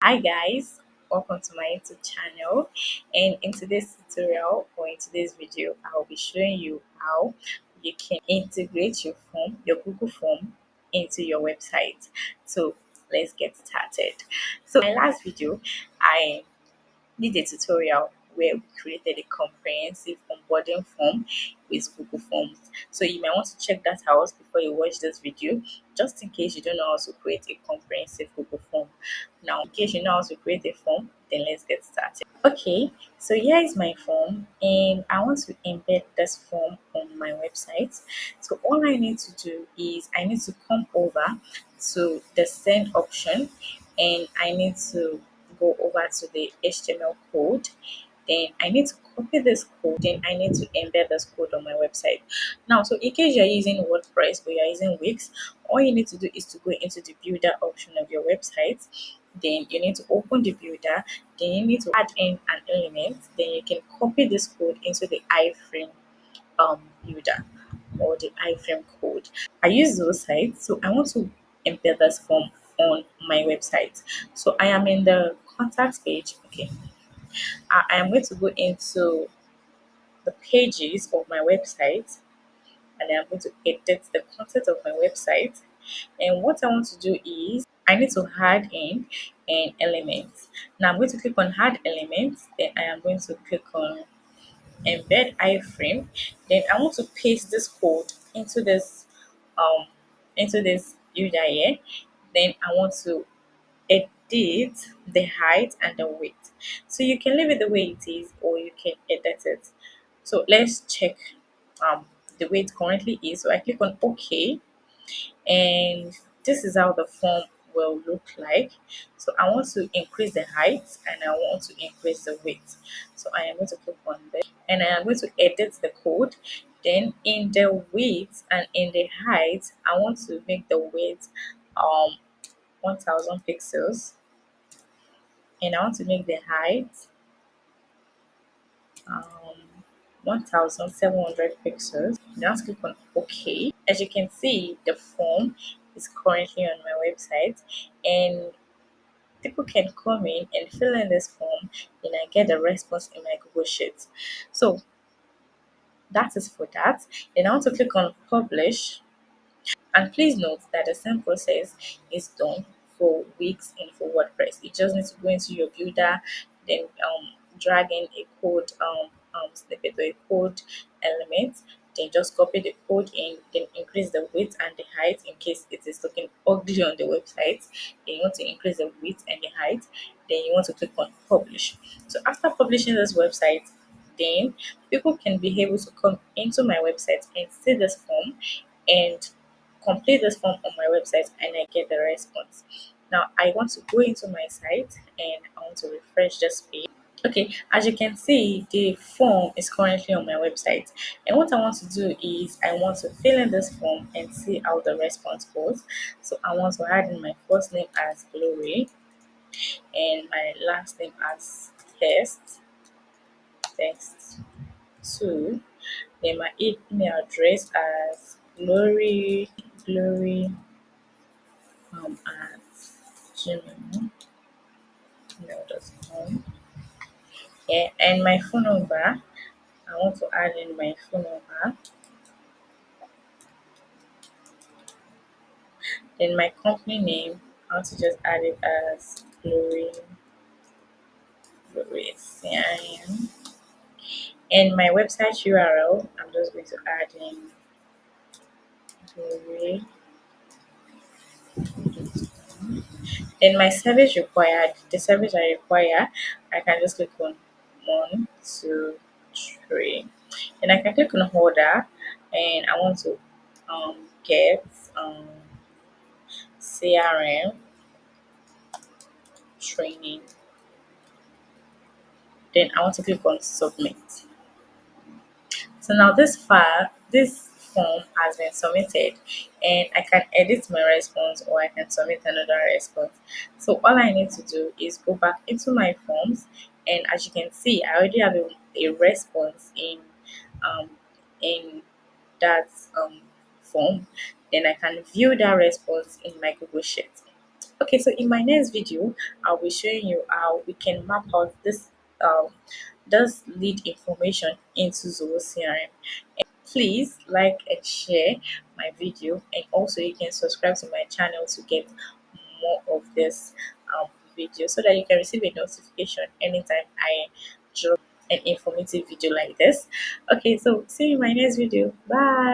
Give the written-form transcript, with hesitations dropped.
Hi guys, welcome to my YouTube channel, and in today's tutorial or in today's video I'll be showing you how you can integrate your Google form into your website. So let's get started. So my last video I did a tutorial where we created a comprehensive onboarding form with Google Forms. So you might want to check that out before you watch this video, just in case you don't know how to create a comprehensive Google form. Now, in case you know how to create a form, then let's get started. Okay, so here is my form, and I want to embed this form on my website. So all I need to do is I need to come over to the send option, and I need to go over to the HTML code. Then I need to copy this code. Then I need to embed this code on my website. Now, so in case you're using WordPress or you're using Wix, all you need to do is to go into the builder option of your website. Then you need to open the builder. Then you need to add in an element. Then you can copy this code into the iframe builder or the iframe code. I use those sites, so I want to embed this form on my website. So I am in the contact page. Okay, I am going to go into the pages of my website, and I'm going to edit the content of my website. And what I want to do is I need to add in an element. Now I'm going to click on add element. Then I am going to click on embed iframe. Then I want to paste this code um into this builder here. Then I want to edit the height and the width. So you can leave it the way it is or you can edit it. So let's check um the way it currently is. So I click on OK, and this is how the form will look like. So I want to increase the height and I want to increase the width. So I am going to click on this, and I am going to edit the code. Then in the width and in the height, I want to make the width 1000 pixels, and I want to make the height um 1700 pixels. Now click on OK. As you can see, the form is currently on my website, and people can come in and fill in this form, and I get the response in my Google Sheet. So that is for that. Then I want to click on publish, and please note that the same process is done for Wix and for WordPress. You just need to go into your builder, then drag in a code snippet or a code element. Then just copy the code in, then increase the width and the height in case it is looking ugly on the website. Then you want to increase the width and the height. Then you want to click on publish. So after publishing this website, then people can be able to come into my website and see this form and complete this form on my website, and I get the response. Now I want to go into my site and I want to refresh this page. Okay, as you can see, the form is currently on my website, and what I want to do is I want to fill in this form and see how the response goes. So I want to add in my first name as Glory and my last name as text 2, then my email address as glory at gmail.com. Yeah, and my phone number, I want to add in my phone number. Then my company name, I want to just add it as Glory CIM. And my website URL, I'm just going to add in Glory. Then my service required, the service I require, I can just click on 1, 2, 3. Then I can click on order, and I want to get CRM training. Then I want to click on submit. So now this form has been submitted, and I can edit my response or I can submit another response. So all I need to do is go back into my forms, and as you can see, I already have a response um, in that form. Then I can view that response in my Google Sheet. Okay, so in my next video, I'll be showing you how we can map out um, this lead information into Zoho CRM. Please like and share my video, and also you can subscribe to my channel to get more of this video, so that you can receive a notification anytime I drop an informative video like this. Okay, so see you in my next video. Bye.